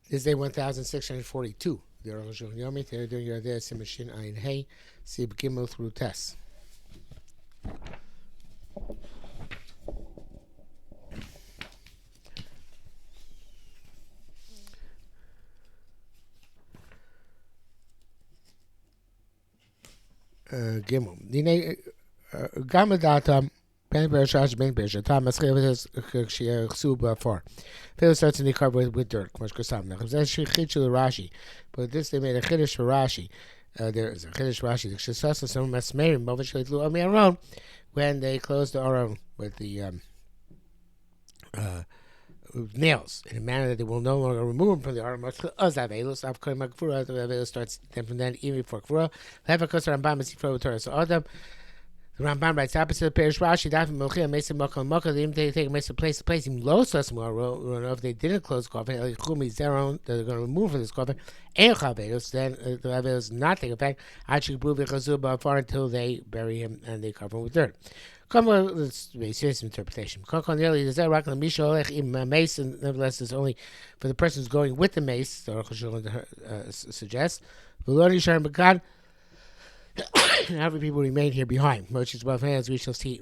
This is day 1642. The Arukh HaShulchan Yomi. Today we're doing your day Siman Shin Ayin Hey, Sib Gimel through Tes. Gimel. Dine Gamadata. Ben Bershash Ben Bershatam Maschil is Shub for. Phil starts in the car with dirt. Rashi. But this they made a Kiddush for Rashi. There is a Kiddush Rashi. The Shasasa some Masmerim Movishlu Ami Aron when they closed the Aron with the nails in a manner that they will no longer remove them from the Aron. Avelus starts then from then even before Kvura. Have a Kosar and Bama Sifra Torah. So Adam. The Ramban writes opposite of Perish Rashi. Dafim Melchia Mesa Makal Makal. They even take Mesa place to place. Even low Sasmar. If they didn't close coffin, like Chumi Zeron, they're going to remove from this coffin. And Chavedos, then the Chavedos not take effect. Actually, prove it Chazuba far until they bury him and they cover him with dirt. Come on, let's be serious interpretation. Nearly is that Rakla Misholech im Mason. Nevertheless, is only for the person who's going with the mace. The Arukh HaShulchan suggests. V'lo Sharon Bekan. Every people remain here behind. Moshe's above hands, we shall see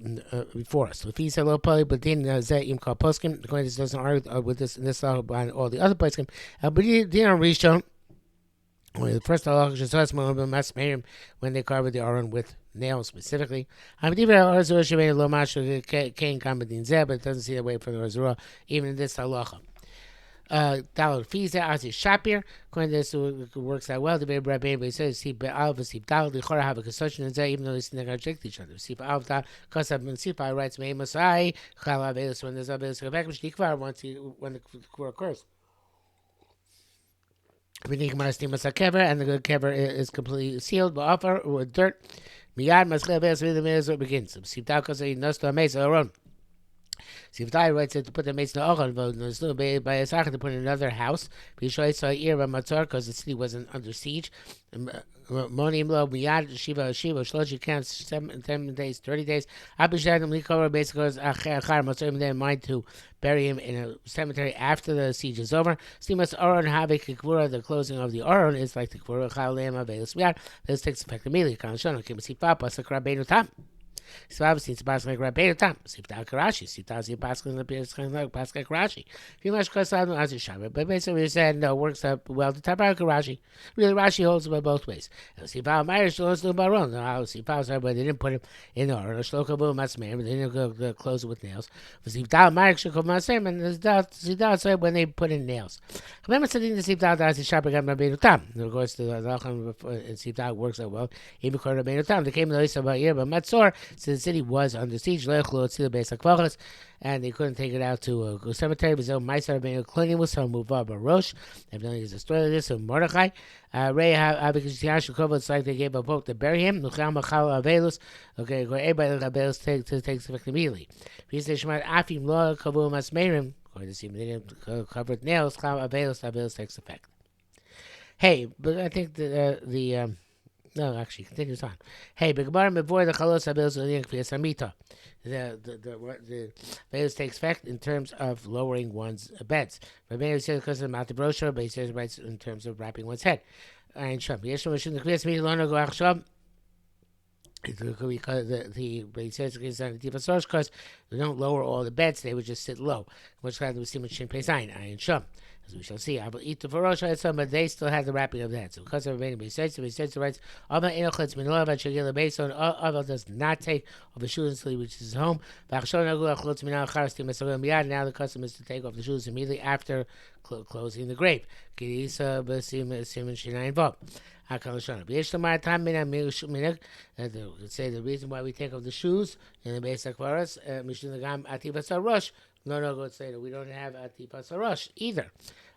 before us. If he said low poly, but then Zaim called poskim, the Kohen doesn't argue with this in this law by all the other poskim. But he didn't reach on the first halach Masmerim when they covered the Aron with nails specifically. But it doesn't see that way from the Razura, even in this halacha. Dalad Fiza as a Shapir. According to this, it works out well. The baby Rabbi says, "See, Alva, see, Dalad, the Chora have a construction, and even though they contradict each other. See, Alva, Kosab, and Sifa writes, May Masai, Chalavelis, when there's Abelis, Kavakmishtikvar, when the Kura occurs. And the good kever is completely sealed, but offer with dirt. Miyad, Mascheves, with the Mezor begins. See, Dalkos, Nosto, Mesa, Aron. Sivtai writes that to put the mace in the Ochon by a Sachet to put in another house. Because the city wasn't under siege. Monim lo miyad shiva shloshi counts 10 days, 30 days. Abishadam likora basically goes achar motzim in mind to bury him in a cemetery after the siege is over. Stimas Aron havik kikvura, the closing of the Aron is like the kikvura chalem avelis miyad. This takes effect immediately. Kanshon kimasifa pasakra beinu tam. So obviously it's Pascal like Rabbeinu Tam. Sifta Karashi. Sifta is Pascal and the Pascal Karashi. If you much Kosad as a Shabbat, but basically we said no, works up well to Tabar Karashi. Really, Rashi holds by both ways. Sifta Myrish holds the Baron. Now Sifta said, but they didn't put him in the order. Shlokabu Masmer, they didn't go close it with nails. Sifta Myrish Shlokabu Masmer, and Sifta said when they put in nails. Remember saying the Sifta as a Shabbat got Rabbeinu Tam. Of course, the Lachan and Sifta works out well. Even called Rabbeinu Tam. They came to the Lisa about here, but Matzor. So the city was under siege, and they couldn't take it out to a cemetery. But Meiser being cleaning with some move up a Rosh. Evidently, there's a story of this of Mordechai. It's like they gave a vote to bury him. Okay, everybody takes effect immediately. He says, Afim lo kavu masmerim. According to see, they didn't cover with nails. Avelus takes effect. Hey, but I think the no, actually, continues on. Hey, Begbar before the Chalos Abelos Samita. The Vedas takes effect in terms of lowering one's beds. Rabbeinu says because of the Mount of Brosha, but he says right in terms of wrapping one's head. And Shab. Yeshua Mishun the Kriyas Mita Lono Go Achshab. He says it's on the deeper source because they don't lower all the beds, they would just sit low. Which kind of Simon Shin Pesain, Ayin Sham. As we shall see, I will eat the Farosha, but they still had the wrapping of the head. So because of Rabbeinu he says the rights, Ava Enochletz Minolav and Shagila Beson, Ava does not take of the shoes until he reaches his home. Now the custom is to take off the shoes immediately after closing the grave. Say the reason why we take off the shoes in the basic forest, no, go say that we don't have Atipas Arosh either.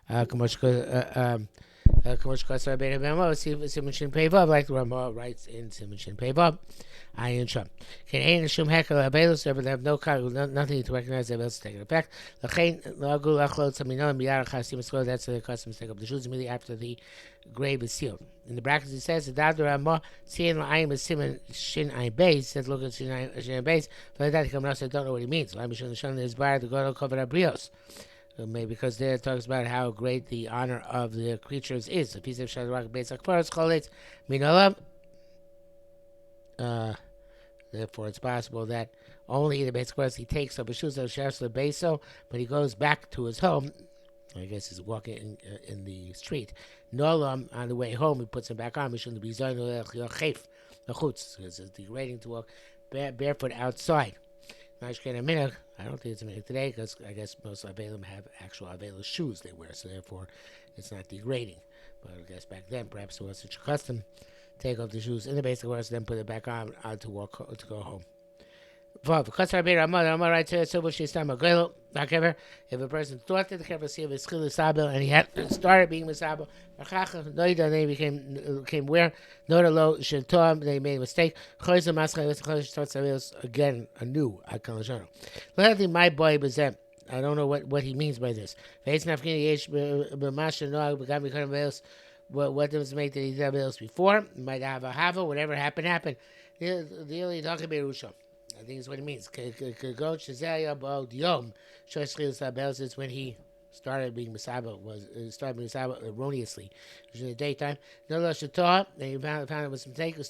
Like the Ramah writes in Simon Shin Pevav. Ayin Sham. Can Ain Shum Hekel Abelos ever have nothing to recognize the Abelos taking effect. That's the custom to take up the shoes immediately after the grave is sealed. In the brackets it says the Dr. Ramah seeing Ayin is Simon Shin Ayin Beis said look at Shin Ayin Beis. For that he comes out I don't know what he means. I'm sure the Shan is bar the God covered Abrios. maybe because there it talks about how great the honor of the creatures is. A piece of Shadrach Beis Akfaros Choletz Minolam. Therefore, it's possible that only the Beis Akfaros he takes up a shoes of Shas Beso, but he goes back to his home. I guess he's walking in the street. Nolam on the way home, he puts him back on. He shouldn't be zaynu lechef lechutz because it's degrading to walk barefoot outside. I don't think it's a minute today because I guess most Avelim have actual Avelim shoes they wear, so therefore it's not degrading. But I guess back then perhaps it was such a custom. Take off the shoes in the basic course, then put it back on to go home. Because Rabbi Ramah writes here, if a person thought that the kever seal was chil sabel and he had started being misabel, then he became where nodalo shentom, they made a mistake. Again anew. My boy was that. I don't know what he means by this. What was made that he did else before? Might have a hava, whatever happened. The only talking about Rusha. I think that's what it means. Is when he started being Masaba, erroneously. It was in the daytime. No, and he found it was a mistake. And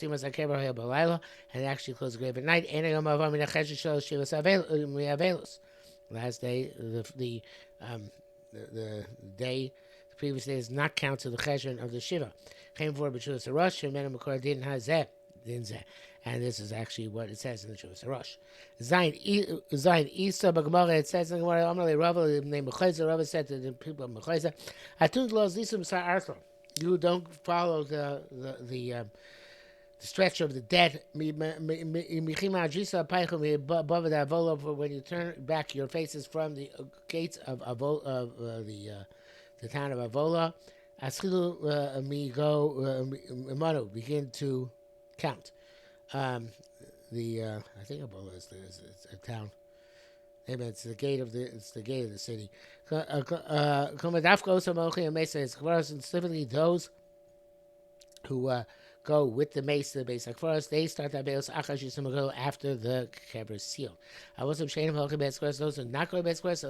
actually closed the grave at night. Last day, the day, the previous day is not counted the cheshvan of the Shiva. Came for B'Shuvas Rosh, and then Makor didn't have Zeh. And this is actually what it says in the Shuvas Rosh. Zayin Isa B'Gemara, it says in the Gemara, Amalei Rava, the name Mechayza, Rava said to the people of Mechayza, Atun Lo Zisum Sar Arthur. You don't follow the stretch of the dead. When you turn back your faces from the gates of the town of Avola, begin to count. I think Avola is a town. Maybe it's the gate of the city. Specifically those who go with the mace to the base. First, they start that base after the kever is sealed. I wasn't ashamed of those who not go to base, but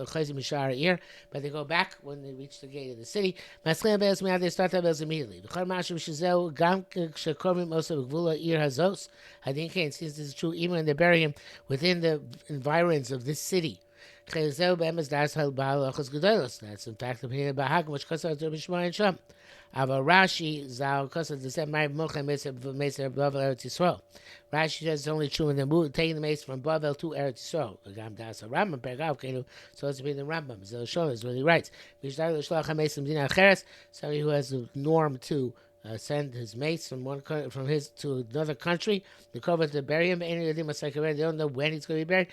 they go back when they reach the gate of the city. They start that base immediately. I think since this is true, even when they bury him within the environs of this city. That's in fact the opinion of Bahag, which comes out to Bishma and Sham. Rashi Zal Kosa said my Mocha Mesa Bavel Eretz Yisrael. Rashi says it's only true when they're taking the mace from Bavel to Eretz Yisrael. Gam Das Rambam Pergav Kenu, so it's been the Rambam. Zel Shon is what he writes. Somebody who has a norm to send his mates from his to another country. They cover to bury him. They don't know when he's going to be buried.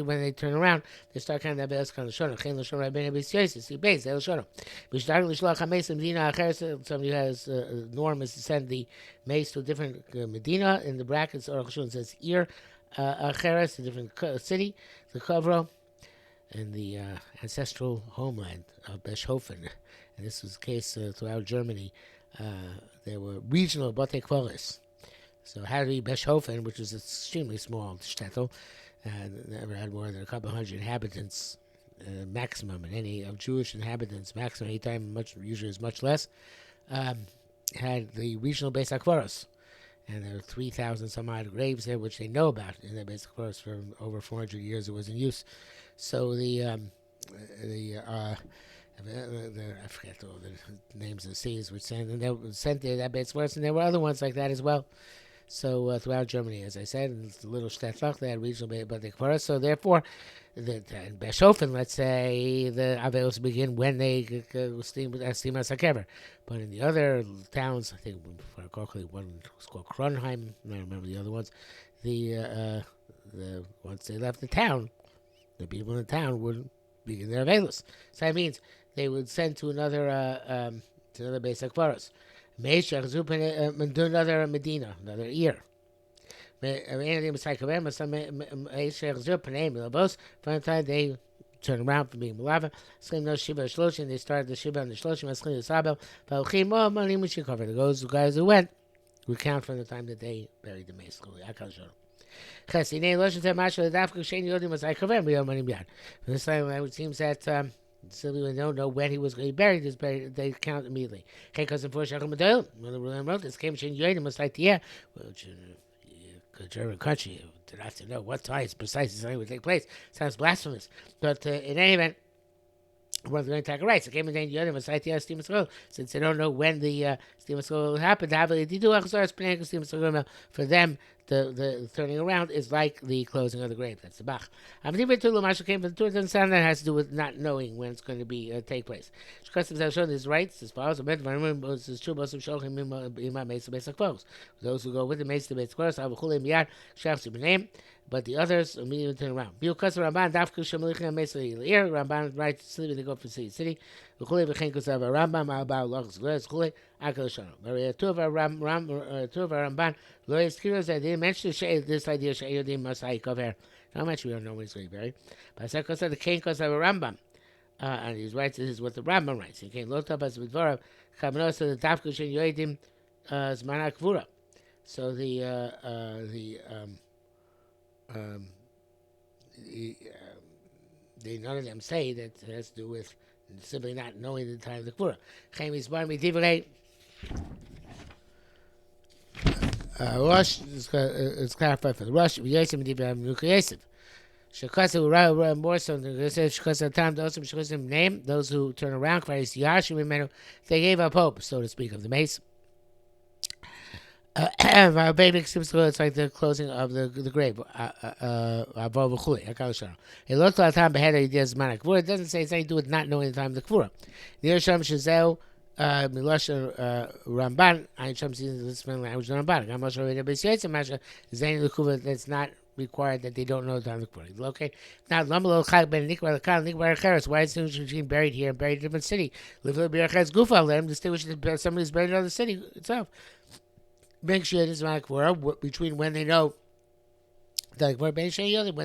When they turn around, they start kind of that somebody who has norm is to send the mace to a different Medina. In the brackets, Arukh HaShulchan says Ir Acheres, a different city, the Kovro, and the ancestral homeland of Beshofen. And this was the case throughout Germany. There were regional Bate Kvaris. So it had to be Beshofen, which was extremely small shtetl, never had more than a couple hundred inhabitants maximum, and any of Jewish inhabitants maximum, anytime usually is much less, had the regional Beis HaKvaros. And there are 3,000 some odd graves there, which they know about in the Beis HaKvaros for over 400 years. It was in use. So I forget all the names of the cities which sent, and they were sent there that Beis HaKvaros, and there were other ones like that as well. So throughout Germany, as I said, it's a little shtetl, they had regional Beis HaKvaros. So therefore, in Beshofen, let's say, the Avelos begin when they steam as Hakever. But in the other towns, I think one was called Kronheim, I don't remember the other ones. The once they left the town, the people in the town would begin their Avelos. So that means they would send to another Beis HaKvaros. Do another Medina, another year. From the time they turn around from being Malava, they started the Shiva and the Shloshim, the guys who went, we count from the time that they buried the mace. Ches, Inei Loshen Teh Mashal Dafka Shein Yodim Masai Kaver B'Yom Ani Miyad. This time it seems that simply we don't know when he was going to be buried. Is buried, they count immediately. Because unfortunately, when the Ruler wrote this, came Shein Yodim Masai Tiyeh, which a German country did not have to know what time precisely something would take place. Sounds blasphemous. But in any event, well, they're going to take a right. So came in the Yodim Masai Tiyeh Steam School, since they don't know when the Steam School will happen. To have a for them, the turning around is like the closing of the grave. That's the Bach. Marshall came from the Torah. Doesn't sound that has to do with not knowing when it's going to be take place. Customs have shown his rights as follows. Those who go with the mace to base close, but the others immediately turn around. Ramban right to sleep and they go from city to city. Two of our Ramban lawyers they didn't mention this idea. How much we don't know when he's going to be buried. But the king goes of a Rambam, and he writes this is what the Rambam writes. He came looked up as Vidvara Kamanos to the Dafka Shen Yoedim Zmana Kvura. So none of them say that it has to do with simply not knowing the time of the Kvura. Chemis Bar Midivrei. Rosh is clarified for the Rosh. Yosef Midivrei Yosef. Shekasa more so than Yosef. Shekasa Tam Dosem Shekasa name those who turn around. Kvaris Yashim Imenu. They gave up hope, so to speak, of the mace. It's like the closing of the grave. It looked like time beheaded ideas manic. It doesn't say it's anything to do with not knowing the time of the Kvura. Near Sham Shazel Milosh Ramban, I Sham sees this language Ramban. I'm also reading about Yates and Masha Zayn Lukuva that's not required that they don't know the time of the Kvura. Okay. Now Lamalo Chag Ben Nikbar Khan Nikbar Cheres. Why is it being buried here and buried in a different city? Live Birches Gufa, let him distinguish that somebody's buried in another city itself. Make sure this is between when they know the when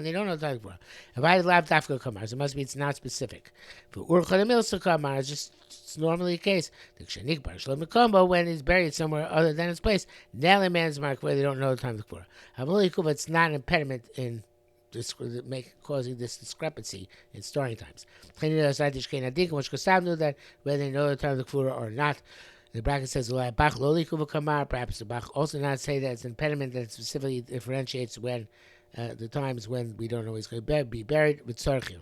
they don't know the Kvura. If I lab Dafka Kamar, so it must be it's not specific. For Urchanamil Kamar, it's normally the case. The Kshanik Bar Shalom Combo when he's buried somewhere other than his place. Now the man's mark where they don't know the time of the Kvura. Amalikuva, it's not an impediment in causing this discrepancy in storing times. Which knew that whether they know the time of the Kvura or not. The bracket says perhaps the Bach also not say that it's an impediment that specifically differentiates when the times when we don't know he's going to be buried with Tzarchim.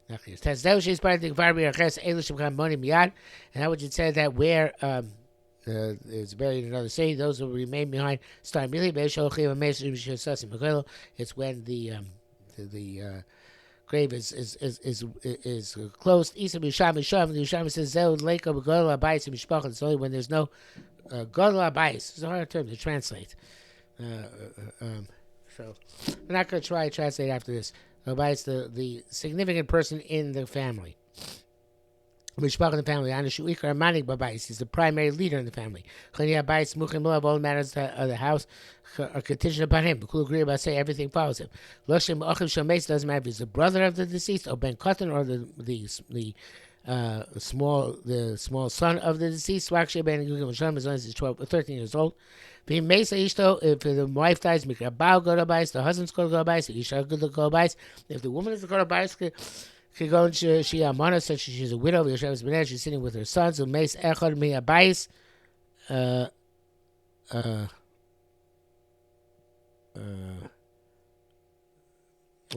And how would you say that where is buried in another city, those who remain behind start immediately. It's when the grave is closed. Isa Misham Misham. The Yisham says Zeu Leiko B'Godol Abayis and Mishpachah. It's only when there's no Godol Abayis. It's a hard term to translate. So I'm not going to try to translate after this. Abayis, the significant person in the family. Mishpachah in the family. Anashu Ikar Manik Babayis. He's the primary leader in the family. Chani Abayis Muchim Lo of all matters of the house are contingent upon him. B'kul agree about say everything follows him. Loshim Achiv Shameis doesn't matter if he's the brother of the deceased or Ben Katan or the small son of the deceased. Swakshe Ben Yugim Shem as long as he's 12 or 13 years old. If the wife dies, Mikabao go to Bais, the husband's going to go to Bais, Isha go to Bais. If the woman is going to Bais, could go and she Amana said she's a widow. She's sitting with her sons. So Mace Echad Mi Abais. Well,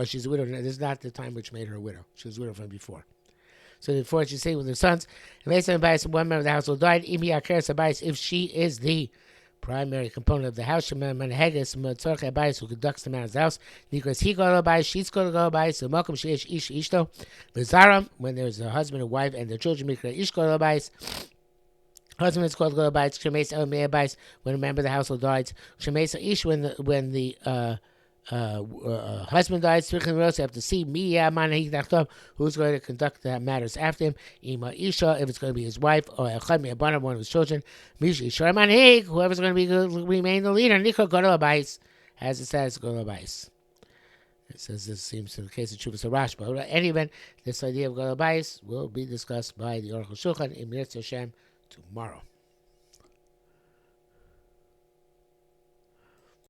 she's a widow. This is not the time which made her a widow. She was a widow from before. So before she's sitting with her sons, one member of the household died. If she is the primary component of the house, who conducts the man of the house, because he go to buy, she's going to go buy. So Malcolm Sheish Ish Ishto, Vizaram, when there's a husband, a wife, and the children, Mikra Ish go to buy. Husband is called to go to buy. Shemes El Mea buys when a member of the household dies. Shemes Ish when the husband dies. You have to see who's going to conduct the matters after him. Ima Isha, if it's going to be his wife, or one of his children. Whoever's going to remain the leader. Niko Godolabais has the status of Godolabais. It says this seems to be the case of Chuvas Harash. But in any event, this idea of Godolabais will be discussed by the Arukh HaShulchan in Mirz Hashem tomorrow.